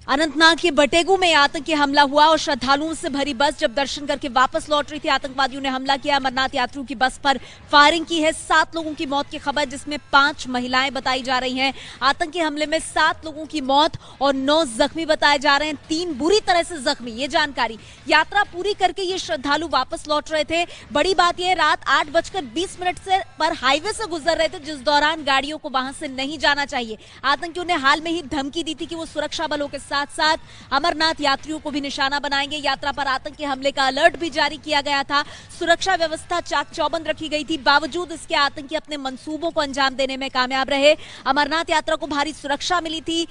अनंतनाग के बटेगू में आतंकी हमला हुआ और श्रद्धालुओं से भरी बस जब दर्शन करके वापस लौट रही थी, आतंकवादियों ने हमला किया। अमरनाथ यात्रियों की बस पर फायरिंग की है। 7 लोगों की मौत की खबर, जिसमें 5 महिलाएं बताई जा रही हैं। आतंकी हमले में 7 लोगों की मौत और 9 जख्मी बताए जा रहे हैं, 3 बुरी तरह से जख्मी। ये जानकारी, यात्रा पूरी करके ये श्रद्धालु वापस लौट रहे थे। बड़ी बात यह, रात 8:20 से पर हाईवे से गुजर रहे थे, जिस दौरान गाड़ियों को वहां से नहीं जाना चाहिए। आतंकियों ने हाल में ही धमकी दी थी कि वो सुरक्षा बलों के साथ साथ अमरनाथ यात्रियों को भी निशाना बनाएंगे। यात्रा पर आतंकी हमले का अलर्ट भी जारी किया गया था। सुरक्षा व्यवस्था चाक चौबंद रखी गई थी। बावजूद इसके आतंकी अपने मंसूबों को अंजाम देने में कामयाब रहे। अमरनाथ यात्रा को भारी सुरक्षा मिली थी,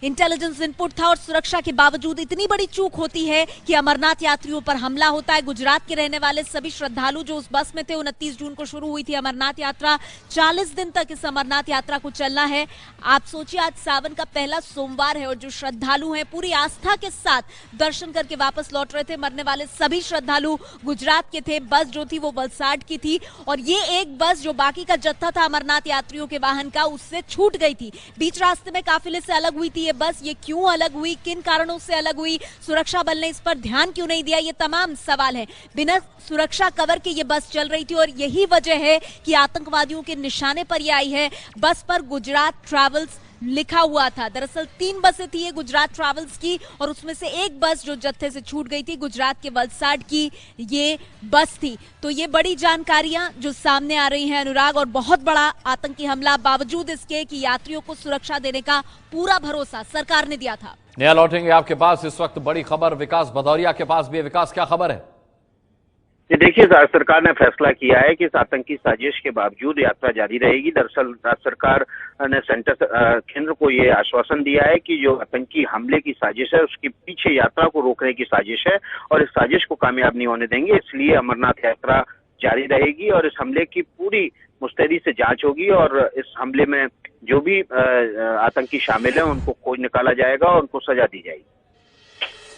इंटेलिजेंस इनपुट था और सुरक्षा के बावजूद इतनी बड़ी चूक होती है कि अमरनाथ यात्रियों पर हमला होता है। गुजरात के रहने वाले सभी श्रद्धालु जो उस बस में थे, 29 जून को शुरू हुई थी अमरनाथ यात्रा। 40 दिन तक इस अमरनाथ यात्रा को चलना है। आप सोचिए, आज सावन का पहला सोमवार है और जो श्रद्धालु हैं पूरी आस्था के साथ दर्शन करके वापस लौट रहे थे। मरने वाले सभी श्रद्धालु गुजरात के थे। बस जो थी वो वलसाड की थी और ये एक बस जो बाकी का जत्था था अमरनाथ यात्रियों के वाहन का, उससे छूट गई थी। बीच रास्ते में काफिले से अलग हुई थी बस। ये क्यों अलग हुई, किन कारणों से अलग हुई, सुरक्षा बल ने इस पर ध्यान क्यों नहीं दिया, ये तमाम सवाल हैं। बिना सुरक्षा कवर के ये बस चल रही थी और यही वजह है कि आतंकवादियों के निशाने पर ये आई है। बस पर गुजरात ट्रैवल्स लिखा हुआ था। दरअसल 3 बसें थी ये गुजरात ट्रैवल्स की और उसमें से एक बस जो जत्थे से छूट गई थी, गुजरात के वलसाड की ये बस थी। तो ये बड़ी जानकारियां जो सामने आ रही हैं अनुराग, और बहुत बड़ा आतंकी हमला, बावजूद इसके कि यात्रियों को सुरक्षा देने का पूरा भरोसा सरकार ने दिया था। नया लौटेंगे आपके पास। इस वक्त बड़ी खबर विकास भदौरिया के पास भी है। विकास, क्या खबर है? देखिए, राज्य सरकार ने फैसला किया है कि इस आतंकी साजिश के बावजूद यात्रा जारी रहेगी। दरअसल राज्य सरकार ने केंद्र को ये आश्वासन दिया है कि जो आतंकी हमले की साजिश है उसके पीछे यात्रा को रोकने की साजिश है और इस साजिश को कामयाब नहीं होने देंगे। इसलिए अमरनाथ यात्रा जारी रहेगी और इस हमले की पूरी मुस्तैदी से जांच होगी और इस हमले में जो भी आतंकी शामिल है उनको खोज निकाला जाएगा और उनको सजा दी जाएगी।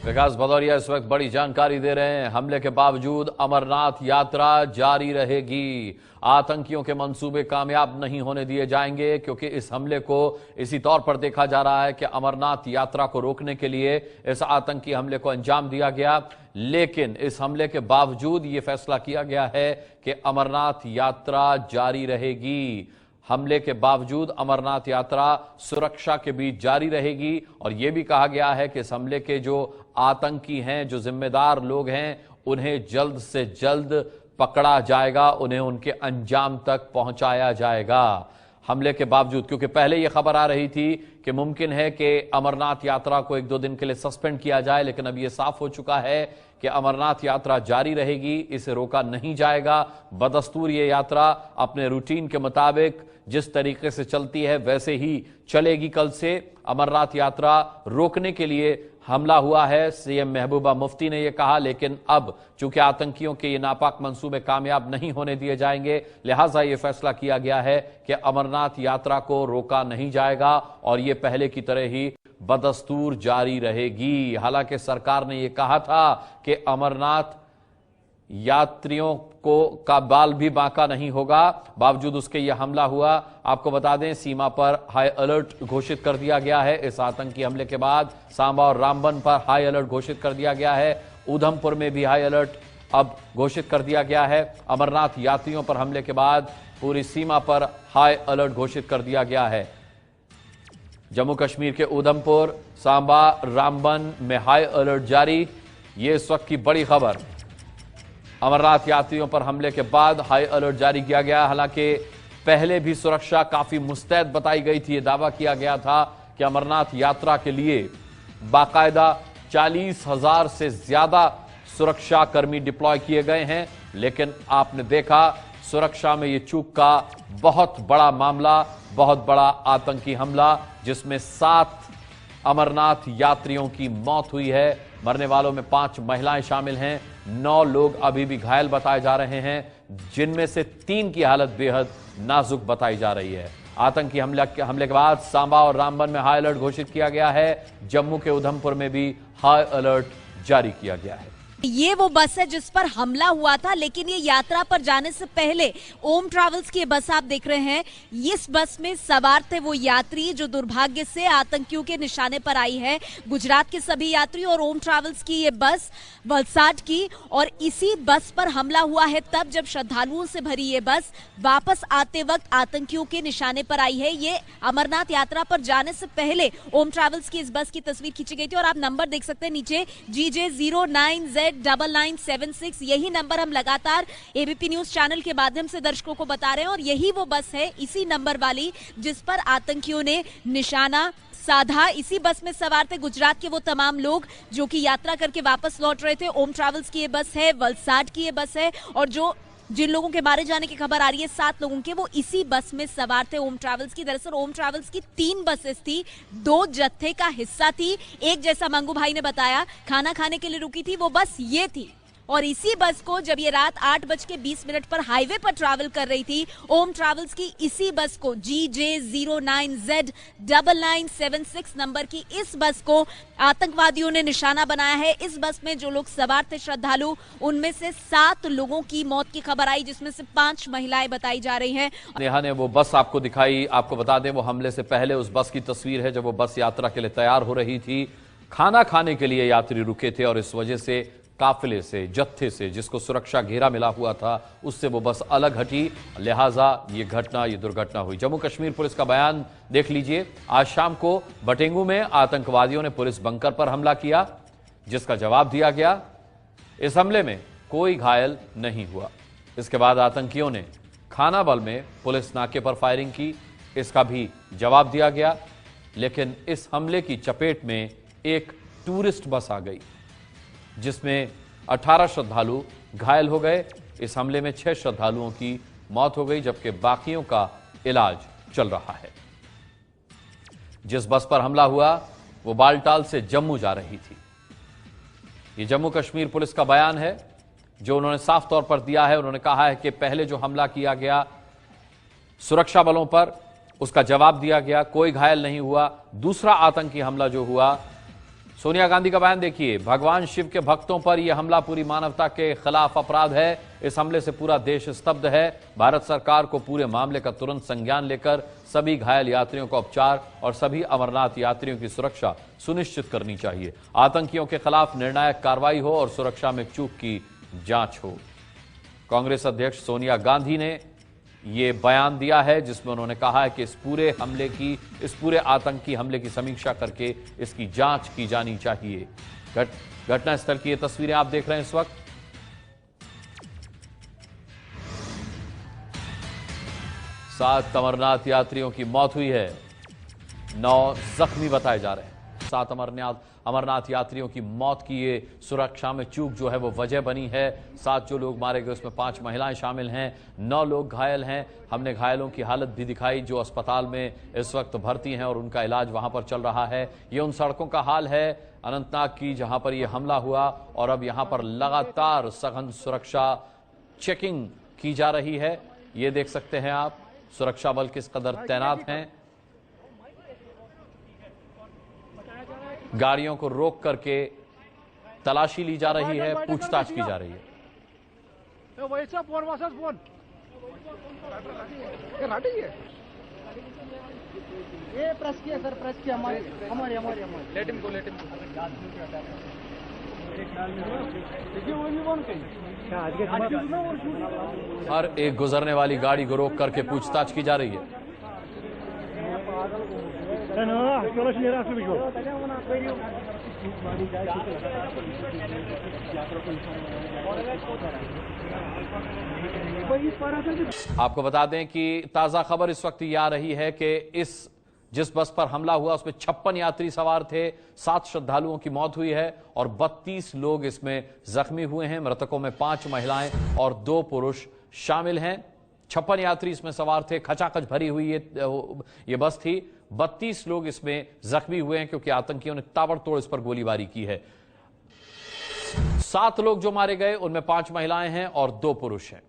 विकास भदौरिया इस वक्त बड़ी जानकारी दे रहे हैं। हमले के बावजूद अमरनाथ यात्रा जारी रहेगी। आतंकियों के मंसूबे कामयाब नहीं होने दिए जाएंगे, क्योंकि इस हमले को इसी तौर पर देखा जा रहा है कि अमरनाथ यात्रा को रोकने के लिए इस आतंकी हमले को अंजाम दिया गया। लेकिन इस हमले के बावजूद ये फैसला किया गया है कि अमरनाथ यात्रा जारी रहेगी। हमले के बावजूद अमरनाथ यात्रा सुरक्षा के बीच जारी रहेगी और यह भी कहा गया है कि इस हमले के जो आतंकी हैं, जो जिम्मेदार लोग हैं, उन्हें जल्द से जल्द पकड़ा जाएगा, उन्हें उनके अंजाम तक पहुंचाया जाएगा। हमले के बावजूद, क्योंकि पहले यह खबर आ रही थी कि मुमकिन है कि अमरनाथ यात्रा को 1-2 दिन के लिए सस्पेंड किया जाए, लेकिन अब यह साफ हो चुका है कि अमरनाथ यात्रा जारी रहेगी, इसे रोका नहीं जाएगा। बदस्तूर ये यात्रा अपने रूटीन के मुताबिक जिस तरीके से चलती है वैसे ही चलेगी। कल से अमरनाथ यात्रा रोकने के लिए हमला हुआ है, सीएम महबूबा मुफ्ती ने यह कहा, लेकिन अब चूंकि आतंकियों के ये नापाक मंसूबे कामयाब नहीं होने दिए जाएंगे, लिहाजा यह फैसला किया गया है कि अमरनाथ यात्रा को रोका नहीं जाएगा और यह पहले की तरह ही बदस्तूर जारी रहेगी। हालांकि सरकार ने यह कहा था कि अमरनाथ यात्रियों को का बाल भी बांका नहीं होगा, बावजूद उसके यह हमला हुआ। आपको बता दें, सीमा पर हाई अलर्ट घोषित कर दिया गया है। इस आतंकी हमले के बाद सांबा और रामबन पर हाई अलर्ट घोषित कर दिया गया है। उधमपुर में भी हाई अलर्ट अब घोषित कर दिया गया है। अमरनाथ यात्रियों पर हमले के बाद पूरी सीमा पर हाई अलर्ट घोषित कर दिया गया है। जम्मू कश्मीर के उधमपुर, सांबा, रामबन में हाई अलर्ट जारी। ये इस वक्त की बड़ी खबर। अमरनाथ यात्रियों पर हमले के बाद हाई अलर्ट जारी किया गया। हालांकि पहले भी सुरक्षा काफी मुस्तैद बताई गई थी। यह दावा किया गया था कि अमरनाथ यात्रा के लिए बाकायदा 40,000 से ज्यादा सुरक्षा कर्मी डिप्लॉय किए गए हैं, लेकिन आपने देखा सुरक्षा में यह चूक का बहुत बड़ा मामला, बहुत बड़ा आतंकी हमला, जिसमें 7 अमरनाथ यात्रियों की मौत हुई है। मरने वालों में 5 महिलाएं शामिल हैं। 9 लोग अभी भी घायल बताए जा रहे हैं, जिनमें से 3 की हालत बेहद नाजुक बताई जा रही है। आतंकी हमले के बाद सांबा और रामबन में हाई अलर्ट घोषित किया गया है। जम्मू के उधमपुर में भी हाई अलर्ट जारी किया गया है। ये वो बस है जिस पर हमला हुआ था, लेकिन ये यात्रा पर जाने से पहले ओम ट्रैवल्स की बस आप देख रहे हैं। इस बस में सवार थे वो यात्री जो दुर्भाग्य से आतंकियों के निशाने पर आई है। गुजरात के सभी यात्री और ओम ट्रैवल्स की ये बस वलसाड की, और इसी बस पर हमला हुआ है तब जब श्रद्धालुओं से भरी ये बस वापस आते वक्त आतंकियों के निशाने पर आई है। ये अमरनाथ यात्रा पर जाने से पहले ओम ट्रैवल्स की इस बस की तस्वीर खींची गई थी, और आप नंबर देख सकते हैं नीचे GJ09Z9976। यही नंबर हम लगातार एबीपी न्यूज चैनल के माध्यम से दर्शकों को बता रहे हैं, और यही वो बस है इसी नंबर वाली जिस पर आतंकियों ने निशाना साधा। इसी बस में सवार थे गुजरात के वो तमाम लोग जो कि यात्रा करके वापस लौट रहे थे। ओम ट्रैवल्स की ये बस है, वलसाड की ये बस है, और जिन लोगों के मारे जाने की खबर आ रही है 7 लोगों के, वो इसी बस में सवार थे ओम ट्रैवल्स की। दरअसल ओम ट्रैवल्स की 3 बसेस थी, 2 जत्थे का हिस्सा थी। एक, जैसा मंगू भाई ने बताया, खाना खाने के लिए रुकी थी, वो बस ये थी। और इसी बस को जब ये रात 8:20 पर हाईवे पर ट्रैवल कर रही थी, ओम ट्रैवल्स की इसी बस को GJ09Z9976 नंबर की इस बस को आतंकवादियों ने निशाना बनाया है। इस बस में जो लोग सवार थे श्रद्धालु, उनमें से 7 लोगों की मौत की खबर आई, जिसमें से 5 महिलाएं बताई जा रही हैं। नेहा ने वो बस आपको दिखाई। आपको बता दें वो हमले से पहले उस बस की तस्वीर है जब वो बस यात्रा के लिए तैयार हो रही थी। खाना खाने के लिए यात्री रुके थे और इस वजह से काफिले से, जत्थे से, जिसको सुरक्षा घेरा मिला हुआ था, उससे वो बस अलग हटी, लिहाजा ये दुर्घटना हुई। जम्मू कश्मीर पुलिस का बयान देख लीजिए। आज शाम को बटेंगू में आतंकवादियों ने पुलिस बंकर पर हमला किया, जिसका जवाब दिया गया। इस हमले में कोई घायल नहीं हुआ। इसके बाद आतंकियों ने खानाबल में पुलिस नाके पर फायरिंग की, इसका भी जवाब दिया गया। लेकिन इस हमले की चपेट में एक टूरिस्ट बस आ गई, जिसमें 18 श्रद्धालु घायल हो गए। इस हमले में 6 श्रद्धालुओं की मौत हो गई, जबकि बाकियों का इलाज चल रहा है। जिस बस पर हमला हुआ वो बालटाल से जम्मू जा रही थी। ये जम्मू कश्मीर पुलिस का बयान है जो उन्होंने साफ तौर पर दिया है। उन्होंने कहा है कि पहले जो हमला किया गया सुरक्षा बलों पर, उसका जवाब दिया गया, कोई घायल नहीं हुआ। दूसरा आतंकी हमला जो हुआ, सोनिया गांधी का बयान देखिए, भगवान शिव के भक्तों पर यह हमला पूरी मानवता के खिलाफ अपराध है। इस हमले से पूरा देश स्तब्ध है। भारत सरकार को पूरे मामले का तुरंत संज्ञान लेकर सभी घायल यात्रियों का उपचार और सभी अमरनाथ यात्रियों की सुरक्षा सुनिश्चित करनी चाहिए। आतंकियों के खिलाफ निर्णायक कार्रवाई हो और सुरक्षा में चूक की जांच हो। कांग्रेस अध्यक्ष सोनिया गांधी ने ये बयान दिया है, जिसमें उन्होंने कहा है कि इस पूरे आतंकी हमले की समीक्षा करके इसकी जांच की जानी चाहिए। घटनास्थल की ये तस्वीरें आप देख रहे हैं इस वक्त। सात अमरनाथ यात्रियों की मौत हुई है, 9 जख्मी बताए जा रहे हैं। 7 अमरनाथ यात्रियों की मौत की ये सुरक्षा में चूक जो है वो वजह बनी है। 7 जो लोग मारे गए उसमें 5 महिलाएं शामिल हैं, 9 लोग घायल हैं। हमने घायलों की हालत भी दिखाई जो अस्पताल में इस वक्त भर्ती हैं और उनका इलाज वहां पर चल रहा है। ये उन सड़कों का हाल है अनंतनाग की जहां पर यह हमला हुआ, और अब यहां पर लगातार सघन सुरक्षा चेकिंग की जा रही है। ये देख सकते हैं आप सुरक्षा बल किस कदर तैनात हैं। गाड़ियों को रोक करके तलाशी ली जा रही है, पूछताछ की जा रही है। ये प्रेस किया सर, प्रेस किया हमारे लेट हिम गो। हर एक गुजरने वाली गाड़ी को रोक करके पूछताछ की जा रही है। आपको बता दें कि ताजा खबर इस वक्त ये आ रही है कि जिस बस पर हमला हुआ उसमें 56 यात्री सवार थे, 7 श्रद्धालुओं की मौत हुई है और 32 लोग इसमें जख्मी हुए हैं। मृतकों में 5 महिलाएं और 2 पुरुष शामिल हैं। 56 यात्री इसमें सवार थे, खचाखच भरी हुई ये बस थी। 32 लोग इसमें जख्मी हुए हैं क्योंकि आतंकियों ने ताबड़तोड़ इस पर गोलीबारी की है। 7 लोग जो मारे गए उनमें 5 महिलाएं हैं और 2 पुरुष हैं।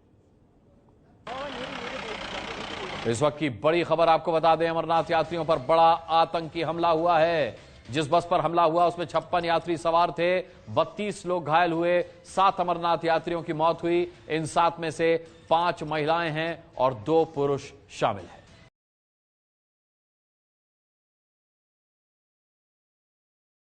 इस वक्त की बड़ी खबर आपको बता दें, अमरनाथ यात्रियों पर बड़ा आतंकी हमला हुआ है। जिस बस पर हमला हुआ उसमें 56 यात्री सवार थे, 32 लोग घायल हुए, 7 अमरनाथ यात्रियों की मौत हुई। इन 7 में से 5 महिलाएं हैं और 2 पुरुष शामिल हैं।